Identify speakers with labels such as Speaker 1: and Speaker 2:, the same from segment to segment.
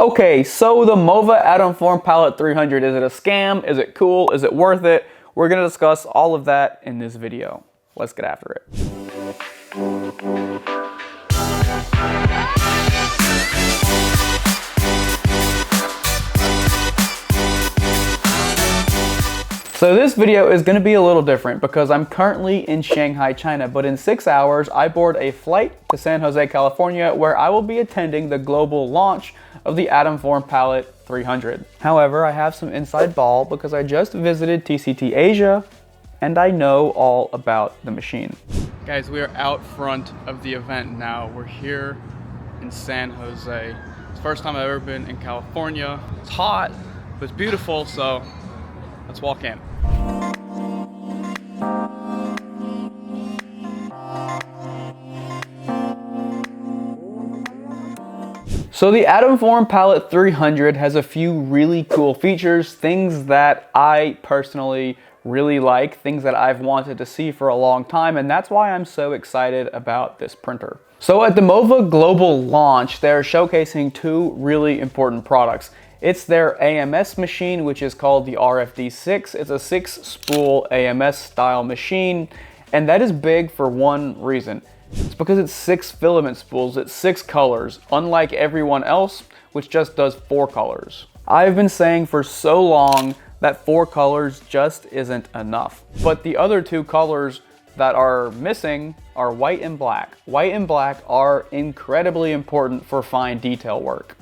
Speaker 1: Okay, so the MOVA AtomForm Palette 300, is it a scam? Is it cool? Is it worth it? We're gonna discuss all of that in this video. Let's get after it. So this video is going to be a little different because I'm currently in Shanghai, China, but in 6 hours I board a flight to San Jose, California, where I will be attending the global launch of the AtomForm Palette 300. However, I have some inside ball because I just visited TCT Asia and I know all about the machine. Guys, we are out front of the event now. We're here in San Jose. It's the first time I've ever been in California. It's hot, but it's beautiful, so let's walk in. So the AtomForm Palette 300 has a few really cool features, things that I personally really like, things that I've wanted to see for a long time, and that's why I'm so excited about this printer. So at the MOVA Global Launch, they're showcasing two really important products. It's their AMS machine, which is called the RFD6. It's a 6-spool AMS style machine, and that is big for one reason. It's because it's 6 filament spools, it's 6 colors, unlike everyone else, which just does 4 colors. I've been saying for so long that 4 colors just isn't enough. But the other 2 colors that are missing are white and black. White and black are incredibly important for fine detail work.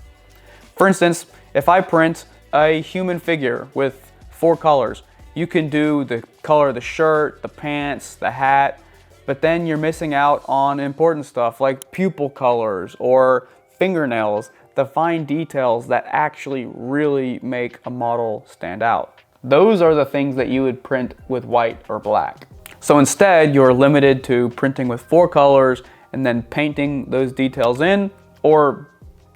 Speaker 1: For instance, if I print a human figure with 4 colors, you can do the color of the shirt, the pants, the hat, but then you're missing out on important stuff like pupil colors or fingernails, the fine details that actually really make a model stand out. Those are the things that you would print with white or black. So instead, you're limited to printing with 4 colors and then painting those details in, or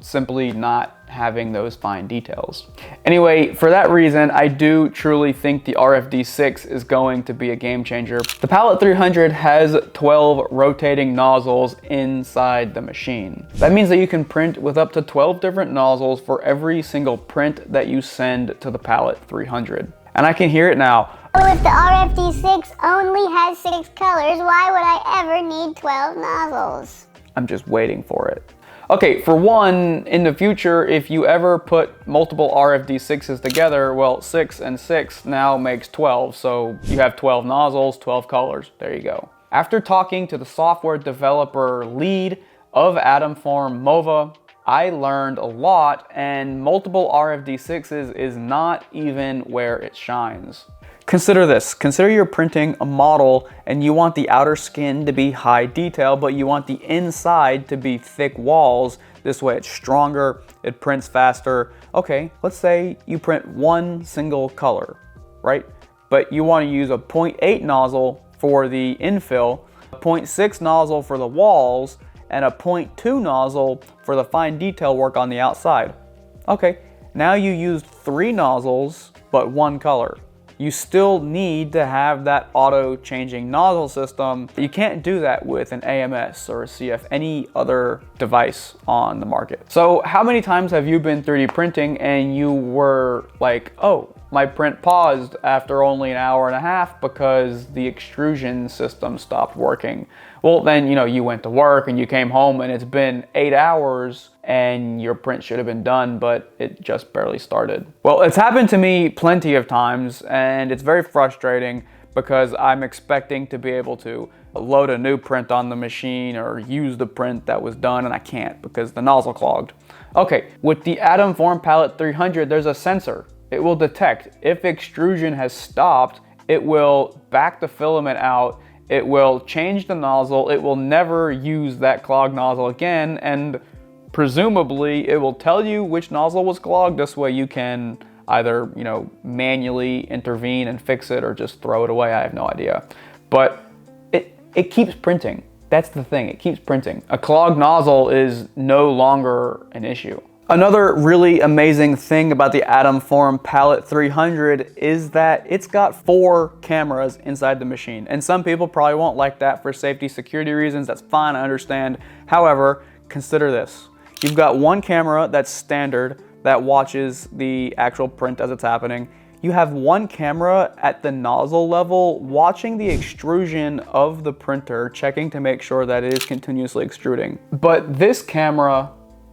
Speaker 1: simply not having those fine details. Anyway, for that reason, I do truly think the RFD6 is going to be a game changer. The Palette 300 has 12 rotating nozzles inside the machine. That means that you can print with up to 12 different nozzles for every single print that you send to the Palette 300. And I can hear it now.
Speaker 2: Oh, if the RFD6 only has 6 colors, why would I ever need 12 nozzles?
Speaker 1: I'm just waiting for it. Okay, for one, in the future, if you ever put multiple RFD6s together, well, 6 and 6 now makes 12, so you have 12 nozzles, 12 colors, there you go. After talking to the software developer lead of AtomForm MOVA, I learned a lot, and multiple RFD6s is not even where it shines. Consider this. Consider you're printing a model and you want the outer skin to be high detail, but you want the inside to be thick walls. This way it's stronger, it prints faster. Okay, let's say you print one single color, right? But you want to use a 0.8 nozzle for the infill, a 0.6 nozzle for the walls, and a 0.2 nozzle for the fine detail work on the outside. Okay, now you used 3 nozzles, but 1 color. You still need to have that auto-changing nozzle system. You can't do that with an AMS or a CF, any other device on the market. So how many times have you been 3D printing and you were like, oh, my print paused after only an hour and a half because the extrusion system stopped working? Well, then, you went to work and you came home and it's been 8 hours and your print should have been done, but it just barely started. Well, it's happened to me plenty of times and it's very frustrating because I'm expecting to be able to load a new print on the machine or use the print that was done, and I can't because the nozzle clogged. Okay, with the AtomForm Palette 300, there's a sensor. It will detect if extrusion has stopped, it will back the filament out, it will change the nozzle, it will never use that clogged nozzle again, and presumably it will tell you which nozzle was clogged. This way you can either, manually intervene and fix it or just throw it away. I have no idea. But it keeps printing. That's the thing, it keeps printing. A clogged nozzle is no longer an issue. Another really amazing thing about the AtomForm Palette 300 is that it's got 4 cameras inside the machine. And some people probably won't like that for safety, security reasons. That's fine, I understand. However, consider this. You've got one camera that's standard that watches the actual print as it's happening. You have one camera at the nozzle level watching the extrusion of the printer, checking to make sure that it is continuously extruding. But this camera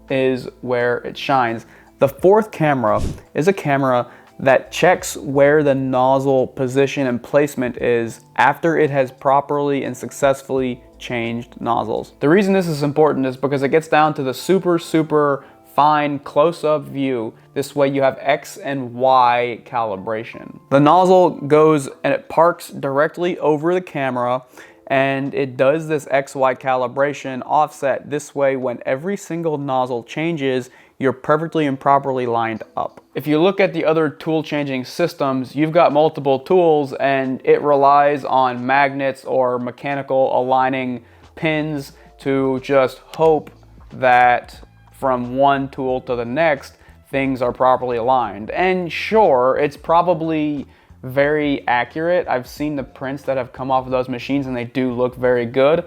Speaker 1: is where it shines. The fourth camera is a camera that checks where the nozzle position and placement is after it has properly and successfully changed nozzles. The reason this is important is because it gets down to the super fine close-up view. This way you have X and Y calibration. The nozzle goes and it parks directly over the camera, and it does this XY calibration offset. This way, when every single nozzle changes, you're perfectly and properly lined up. If you look at the other tool changing systems, you've got multiple tools and it relies on magnets or mechanical aligning pins to just hope that from one tool to the next, things are properly aligned. And sure, it's probably very accurate. I've seen the prints that have come off of those machines and they do look very good.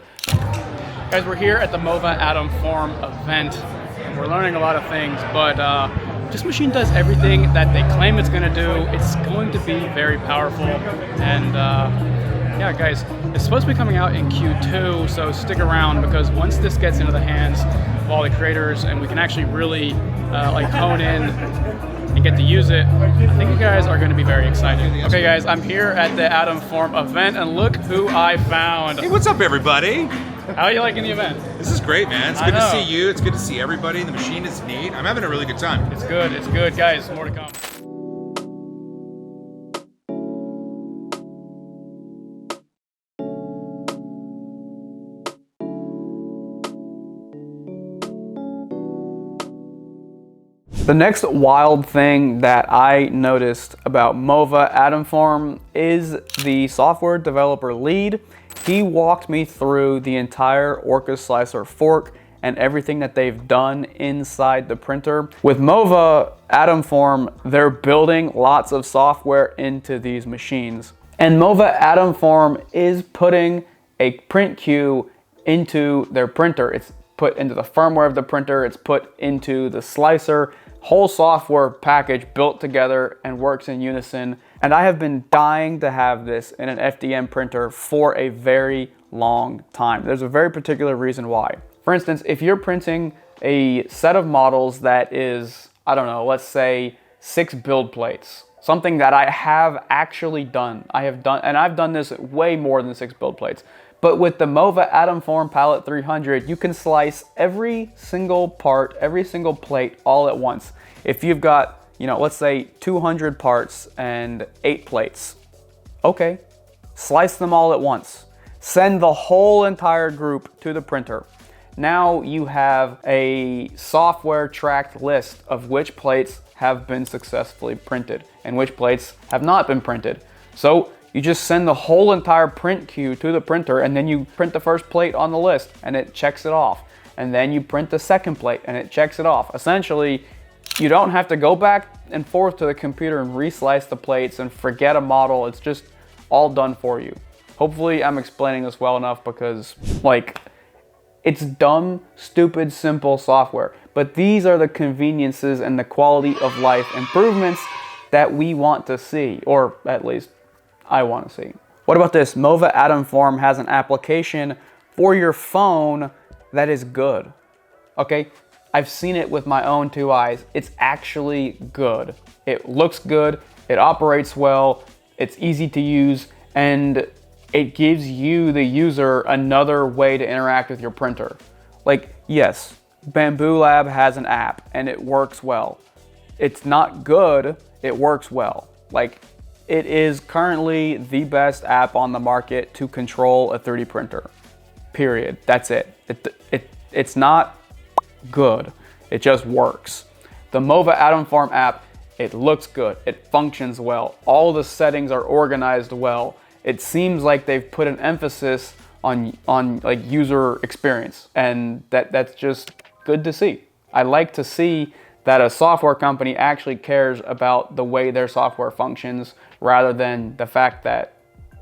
Speaker 1: Guys, we're here at the MOVA AtomForm event. We're learning a lot of things, but this machine does everything that they claim it's gonna do. It's going to be very powerful. And yeah, guys, it's supposed to be coming out in Q2, so stick around, because once this gets into the hands of all the creators and we can actually really like hone in and get to use it, I think you guys are going to be very excited. Okay guys, I'm here at the AtomForm event and look who I found.
Speaker 3: Hey, what's up everybody?
Speaker 1: How are you liking the event?
Speaker 3: This is great, man. It's good to see you. It's good to see everybody. The machine is neat. I'm having a really good time.
Speaker 1: It's good guys, more to come. The next wild thing that I noticed about MOVA AtomForm is the software developer lead. He walked me through the entire Orca Slicer fork and everything that they've done inside the printer. With MOVA AtomForm, they're building lots of software into these machines. And MOVA AtomForm is putting a print queue into their printer. It's put into the firmware of the printer, it's put into the slicer. Whole software package built together and works in unison. And I have been dying to have this in an FDM printer for a very long time. There's a very particular reason why. For instance, if you're printing a set of models that is, I don't know, let's say 6 build plates, something that I have actually done. I've done this way more than 6 build plates. But with the MOVA AtomForm Palette 300, you can slice every single part, every single plate all at once. If you've got, you know, let's say 200 parts and 8 plates, okay, slice them all at once. Send the whole entire group to the printer. Now you have a software tracked list of which plates have been successfully printed and which plates have not been printed. So you just send the whole entire print queue to the printer, and then you print the first plate on the list and it checks it off. And then you print the second plate and it checks it off. Essentially, you don't have to go back and forth to the computer and reslice the plates and forget a model. It's just all done for you. Hopefully I'm explaining this well enough, because like, it's dumb, stupid, simple software. But these are the conveniences and the quality of life improvements that we want to see, or at least I want to see. What about this? MOVA AtomForm has an application for your phone that is good. Okay, I've seen it with my own 2 eyes. It's actually good. It looks good, it operates well, it's easy to use, and it gives you, the user, another way to interact with your printer. Like, yes, Bamboo Lab has an app and it works well. It's not good, it works well. Like, it is currently the best app on the market to control a 3D printer. Period. That's it. It's not good. It just works. The MOVA AtomForm app, it looks good. It functions well. All the settings are organized well. It seems like they've put an emphasis on like user experience, and that's just good to see. I like to see that a software company actually cares about the way their software functions rather than the fact that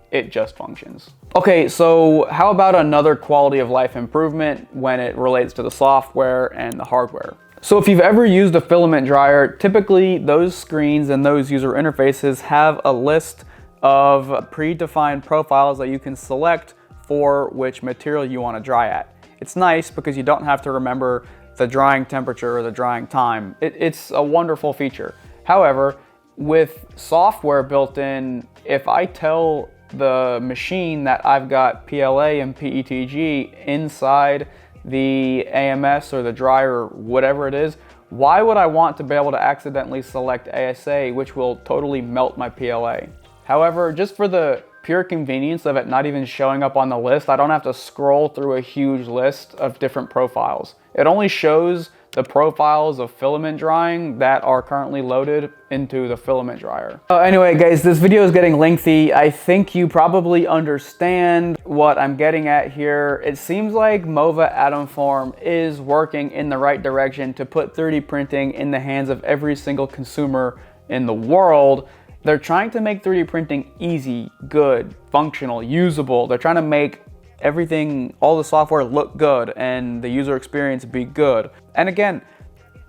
Speaker 1: it just functions. Okay, so how about another quality of life improvement when it relates to the software and the hardware? So if you've ever used a filament dryer, typically those screens and those user interfaces have a list of predefined profiles that you can select for which material you want to dry at. It's nice because you don't have to remember the drying temperature or the drying time. It's a wonderful feature. However, with software built in, if I tell the machine that I've got PLA and PETG inside the AMS or the dryer or whatever it is, why would I want to be able to accidentally select ASA, which will totally melt my PLA? However, just for the pure convenience of it not even showing up on the list, I don't have to scroll through a huge list of different profiles. It only shows the profiles of filament drying that are currently loaded into the filament dryer. Anyway guys, this video is getting lengthy. I think you probably understand what I'm getting at here. It seems like MOVA AtomForm is working in the right direction to put 3D printing in the hands of every single consumer in the world. They're trying to make 3D printing easy, good, functional, usable. They're trying to make everything, all the software look good and the user experience be good. And again,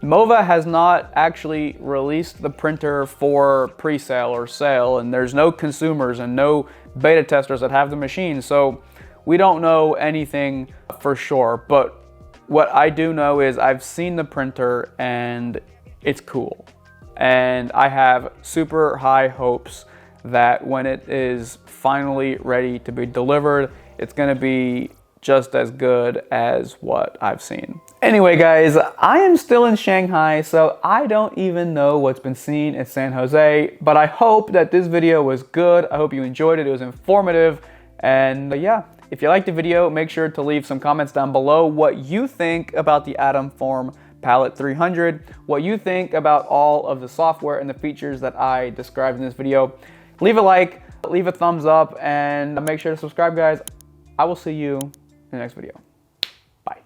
Speaker 1: MOVA has not actually released the printer for pre-sale or sale, and there's no consumers and no beta testers that have the machine, so we don't know anything for sure. But what I do know is I've seen the printer and it's cool. And I have super high hopes that when it is finally ready to be delivered, it's gonna be just as good as what I've seen. Anyway guys, I am still in Shanghai, so I don't even know what's been seen in San Jose, but I hope that this video was good. I hope you enjoyed it. It was informative. And yeah, if you liked the video, make sure to leave some comments down below what you think about the AtomForm Palette 300, what you think about all of the software and the features that I described in this video. Leave a like, leave a thumbs up, and make sure to subscribe guys. I will see you in the next video.